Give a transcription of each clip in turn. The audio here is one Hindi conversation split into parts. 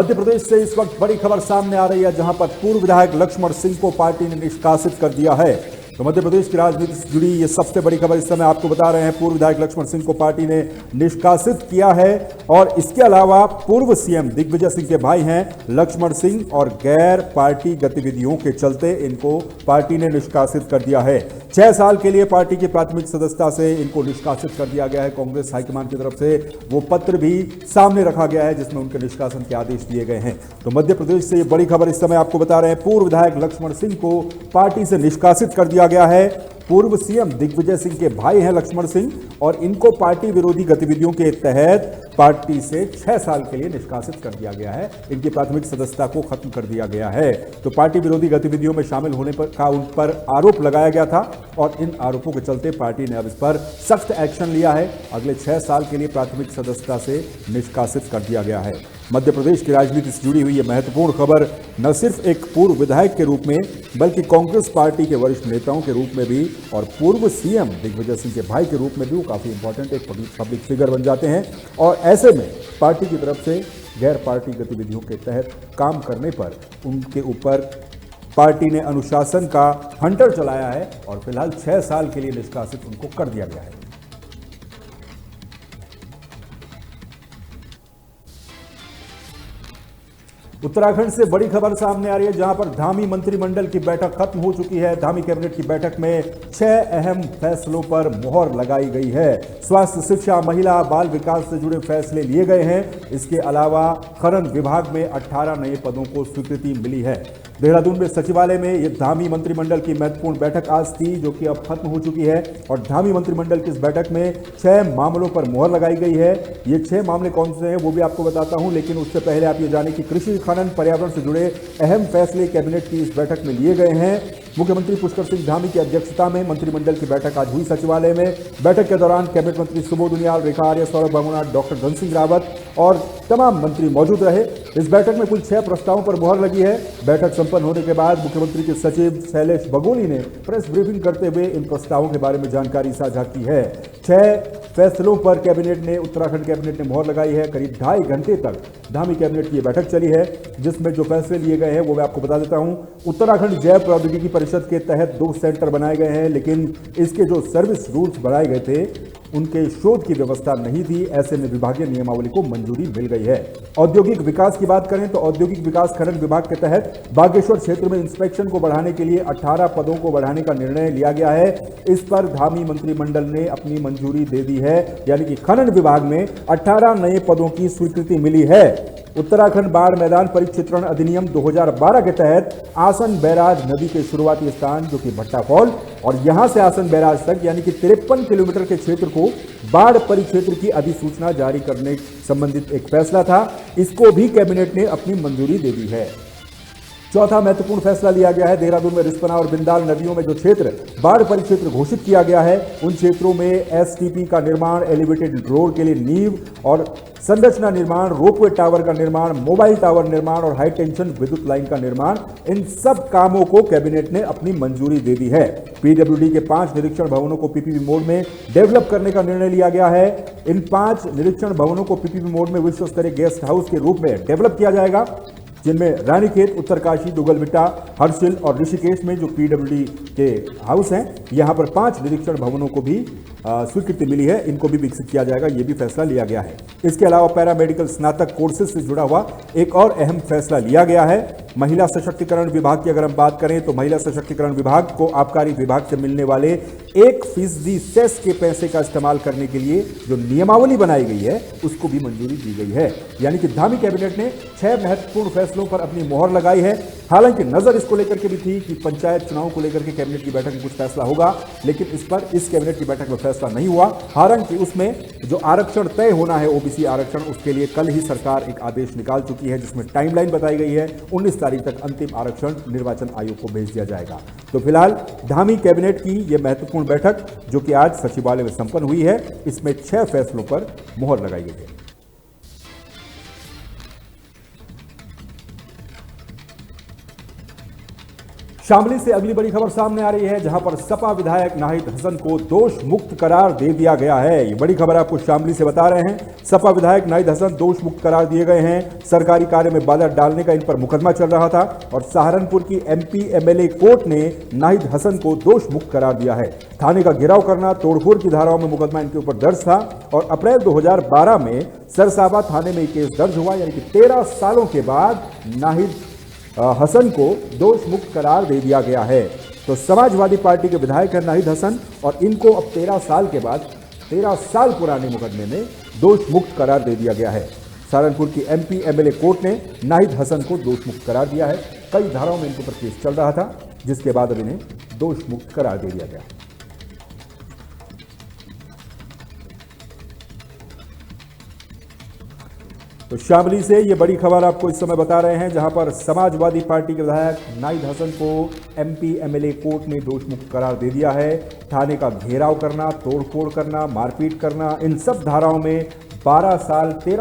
मध्य प्रदेश से इस वक्त बड़ी खबर सामने आ रही है, जहां पर पूर्व विधायक लक्ष्मण सिंह को पार्टी ने निष्कासित कर दिया है। तो मध्य प्रदेश की राजनीति से जुड़ी ये सबसे बड़ी खबर इस समय आपको बता रहे हैं। पूर्व विधायक लक्ष्मण सिंह को पार्टी ने निष्कासित किया है और इसके अलावा पूर्व सीएम दिग्विजय सिंह के भाई हैं लक्ष्मण सिंह और गैर पार्टी गतिविधियों के चलते इनको पार्टी ने निष्कासित कर दिया है। 6 साल के लिए पार्टी की प्राथमिक सदस्यता से इनको निष्कासित कर दिया गया है। कांग्रेस हाईकमान की तरफ से वो पत्र भी सामने रखा गया है जिसमें उनके निष्कासन के आदेश दिए गए हैं। तो मध्य प्रदेश से ये बड़ी खबर इस समय आपको बता रहे हैं। पूर्व विधायक लक्ष्मण सिंह को पार्टी से निष्कासित कर दिया गया है। पूर्व सीएम दिग्विजय सिंह के भाई हैं लक्ष्मण सिंह और इनको पार्टी विरोधी गतिविधियों के तहत पार्टी से 6 साल के लिए निष्कासित कर दिया गया है। इनकी प्राथमिक सदस्यता को खत्म कर दिया गया है। तो पार्टी विरोधी गतिविधियों में शामिल होने का उन पर आरोप लगाया गया था और इन आरोपों के चलते पार्टी ने अब इस पर सख्त एक्शन लिया है। अगले 6 साल के लिए प्राथमिक सदस्यता से निष्कासित कर दिया गया है। मध्य प्रदेश की राजनीति से जुड़ी हुई यह महत्वपूर्ण खबर न सिर्फ एक पूर्व विधायक के रूप में बल्कि कांग्रेस पार्टी के वरिष्ठ नेताओं के रूप में भी और पूर्व सीएम दिग्विजय सिंह के भाई के रूप में भी वो काफ़ी इंपॉर्टेंट एक पब्लिक फिगर बन जाते हैं। और ऐसे में पार्टी की तरफ से गैर पार्टी गतिविधियों के तहत काम करने पर उनके ऊपर पार्टी ने अनुशासन का हंटर चलाया है और फिलहाल 6 साल के लिए निष्कासित उनको कर दिया गया है। उत्तराखंड से बड़ी खबर सामने आ रही है, जहां पर धामी मंत्रिमंडल की बैठक खत्म हो चुकी है। धामी कैबिनेट की बैठक में 6 अहम फैसलों पर मुहर लगाई गई है। स्वास्थ्य, शिक्षा, महिला, बाल विकास से जुड़े फैसले लिए गए हैं। इसके अलावा खनन विभाग में 18 नए पदों को स्वीकृति मिली है। देहरादून में सचिवालय में ये धामी मंत्रिमंडल की महत्वपूर्ण बैठक आज थी, जो कि अब खत्म हो चुकी है। और धामी मंत्रिमंडल की इस बैठक में 6 मामलों पर मुहर लगाई गई है। ये 6 मामले कौन से हैं वो भी आपको बताता हूं, लेकिन उससे पहले आप ये जानें कि कृषि, खनन, पर्यावरण से जुड़े अहम फैसले कैबिनेट की इस बैठक में लिए गए हैं। मुख्यमंत्री पुष्कर सिंह धामी की अध्यक्षता में मंत्रिमंडल की बैठक आज हुई सचिवालय में। बैठक के दौरान कैबिनेट मंत्री सुबोध उनियाल, रेखा आर्य, सौरभ बाबूनाथ, डॉक्टर धन सिंह रावत और तमाम मंत्री मौजूद रहे। इस बैठक में कुल 6 प्रस्तावों पर मुहर लगी है। बैठक संपन्न होने के बाद मुख्यमंत्री के सचिव शैलेश बगोली ने प्रेस ब्रीफिंग करते हुए इन प्रस्तावों के बारे में जानकारी साझा की है। 6 फैसलों पर उत्तराखंड कैबिनेट ने मुहर लगाई है। करीब 2.5 घंटे तक धामी कैबिनेट की यह बैठक चली है, जिसमें जो फैसले लिए गए हैं वो मैं आपको बता देता हूं। उत्तराखंड जैव प्रौद्योगिकी परिषद के तहत 2 सेंटर बनाए गए हैं, लेकिन इसके जो सर्विस रूल्स बनाए गए थे उनके शोध की व्यवस्था नहीं थी। ऐसे में विभागीय नियमावली को मंजूरी मिल गई है। औद्योगिक विकास की बात करें तो औद्योगिक विकास खनन विभाग के तहत बागेश्वर क्षेत्र में इंस्पेक्शन को बढ़ाने के लिए 18 पदों को बढ़ाने का निर्णय लिया गया है। इस पर धामी मंत्रिमंडल ने अपनी मंजूरी दे दी है, यानी कि खनन विभाग में 18 नए पदों की स्वीकृति मिली है। उत्तराखंड बाढ़ मैदान परिक्षेत्रण अधिनियम 2012 के तहत आसन बैराज नदी के शुरुआती स्थान जो कि भट्टा फॉल और यहां से आसन बैराज तक यानी कि 53 किलोमीटर के क्षेत्र को बाढ़ परिक्षेत्र की अधिसूचना जारी करने संबंधित एक फैसला था। इसको भी कैबिनेट ने अपनी मंजूरी दे दी है। चौथा महत्वपूर्ण फैसला लिया गया है। देहरादून में रिस्पना और बिंदाल नदियों में जो क्षेत्र बाढ़ परिक्षेत्र घोषित किया गया है, उन क्षेत्रों में एसटीपी का निर्माण, एलिवेटेड रोड के लिए नींव और संरचना निर्माण, रोपवे टावर का निर्माण, मोबाइल टावर निर्माण और हाई टेंशन विद्युत लाइन का निर्माण, इन सब कामों को कैबिनेट ने अपनी मंजूरी दे दी है। पीडब्ल्यूडी के 5 निरीक्षण भवनों को पीपीपी मोड में डेवलप करने का निर्णय लिया गया है। इन 5 निरीक्षण भवनों को पीपीपी मोड में विश्व स्तरीय गेस्ट हाउस के रूप में डेवलप किया जाएगा, जिनमें रानीखेत, उत्तरकाशी, दुगलबिट्टा, हर्षिल और ऋषिकेश में जो पीडब्ल्यूडी के हाउस हैं, यहां पर 5 निरीक्षण भवनों को भी स्वीकृति मिली है। इनको भी विकसित किया जाएगा, यह भी फैसला लिया गया है। इसके अलावा पैरामेडिकल स्नातक कोर्सेज से जुड़ा हुआ एक और अहम फैसला लिया गया है। महिला सशक्तिकरण विभाग की अगर हम बात करें तो महिला सशक्तिकरण विभाग को आबकारी विभाग से मिलने वाले 1% सेस के पैसे का इस्तेमाल करने के लिए जो नियमावली बनाई गई है उसको भी मंजूरी दी गई है। यानी कि धामी कैबिनेट ने 6 महत्वपूर्ण फैसलों पर अपनी मोहर लगाई है। हालांकि नजर इसको लेकर के भी थी कि पंचायत चुनाव को लेकर के कैबिनेट की बैठक में कुछ फैसला होगा, लेकिन इस कैबिनेट की बैठक में फैसला नहीं हुआ। हालांकि उसमें जो आरक्षण तय होना है, ओबीसी आरक्षण, उसके लिए कल ही सरकार एक आदेश निकाल चुकी है, जिसमें टाइमलाइन बताई गई है। 19 तारीख तक अंतिम आरक्षण निर्वाचन आयोग को भेज दिया जाएगा। तो फिलहाल धामी कैबिनेट की यह महत्वपूर्ण बैठक जो कि आज सचिवालय में संपन्न हुई है, इसमें 6 फैसलों पर मोहर लगाई गई है। शामली से अगली बड़ी खबर सामने आ रही है, जहां पर सपा विधायक नाहिद हसन को दोष मुक्त करार दे दिया गया है। ये बड़ी खबर आपको शामली से बता रहे हैं। सपा विधायक नाहिद हसन दोष मुक्त करार दिए गए हैं। सरकारी कार्य में बाधा डालने का इन पर मुकदमा चल रहा था और सहारनपुर की एमपी एमएलए कोर्ट ने नाहिद हसन को दोष मुक्त करार दिया है। थाने का घेराव करना, तोड़फोड़ की धाराओं में मुकदमा इनके ऊपर दर्ज था और अप्रैल 2012 में सरसाबा थाने में केस दर्ज हुआ, यानी कि 13 सालों के बाद नाहिद हसन को दोष मुक्त करार दे दिया गया है। तो समाजवादी पार्टी के विधायक हैं नाहिद हसन और इनको अब 13 साल के बाद 13 साल पुराने मुकदमे में दोष मुक्त करार दे दिया गया है। सहारनपुर की एमपी एमएलए कोर्ट ने नाहिद हसन को दोष मुक्त करार दिया है। कई धाराओं में इनके ऊपर केस चल रहा था, जिसके बाद अब इन्हें दोष मुक्त करार दे दिया गया। तो शामली से ये बड़ी खबर आपको इस समय बता रहे हैं, जहां पर समाजवादी पार्टी के विधायक नाहिद हसन को एमपी एमएलए कोर्ट ने दोष मुक्त करार दे दिया है। थाने का घेराव करना, तोड़फोड़ करना, मारपीट करना, इन सब धाराओं में 13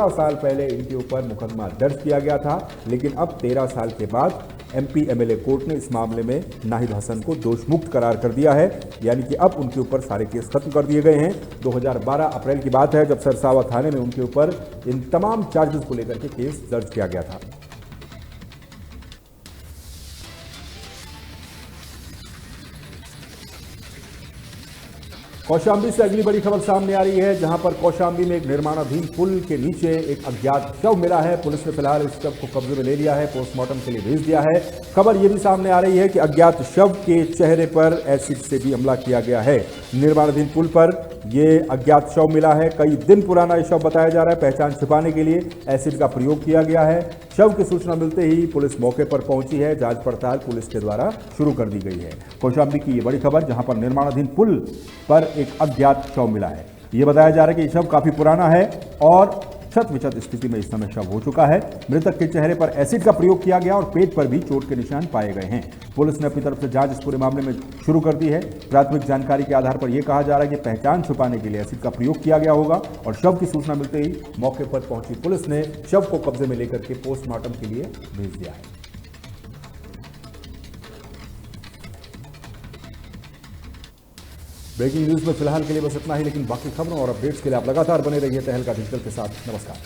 साल पहले इनके ऊपर मुकदमा दर्ज किया गया था, लेकिन अब 13 साल के बाद एमपी एमएलए कोर्ट ने इस मामले में नाहिद हसन को दोष मुक्त करार कर दिया है, यानी कि अब उनके ऊपर सारे केस खत्म कर दिए गए हैं। 2012 अप्रैल की बात है जब सरसावा थाने में उनके ऊपर इन तमाम चार्जेस को लेकर के केस दर्ज किया गया था। कौशाम्बी से अगली बड़ी खबर सामने आ रही है, जहां पर कौशाम्बी में एक निर्माणाधीन पुल के नीचे एक अज्ञात शव मिला है। पुलिस ने फिलहाल इस शव को कब्जे में ले लिया है, पोस्टमार्टम के लिए भेज दिया है। खबर यह भी सामने आ रही है कि अज्ञात शव के चेहरे पर एसिड से भी हमला किया गया है। निर्माणाधीन पुल पर यह अज्ञात शव मिला है। कई दिन पुराना यह शव बताया जा रहा है। पहचान छिपाने के लिए एसिड का प्रयोग किया गया है। शव की सूचना मिलते ही पुलिस मौके पर पहुंची है। जांच पड़ताल पुलिस के द्वारा शुरू कर दी गई है। कौशाम्बी की यह बड़ी खबर, जहां पर निर्माणाधीन पुल पर एक अज्ञात शव मिला है। यह बताया जा रहा है कि यह शव काफी पुराना है और क्षत विक्षत स्थिति में इस समय शव हो चुका है। मृतक के चेहरे पर एसिड का प्रयोग किया गया और पेट पर भी चोट के निशान पाए गए हैं। पुलिस ने अपनी तरफ से जांच इस पूरे मामले में शुरू कर दी है। प्राथमिक जानकारी के आधार पर यह कहा जा रहा है कि पहचान छुपाने के लिए एसिड का प्रयोग किया गया होगा और शव की सूचना मिलते ही मौके पर पहुंची पुलिस ने शव को कब्जे में लेकर के पोस्टमार्टम के लिए भेज दिया है। ब्रेकिंग न्यूज में फिलहाल के लिए बस इतना ही, लेकिन बाकी खबरों और अपडेट्स के लिए आप लगातार बने रहिए तहलका डिजिटल के साथ। नमस्कार।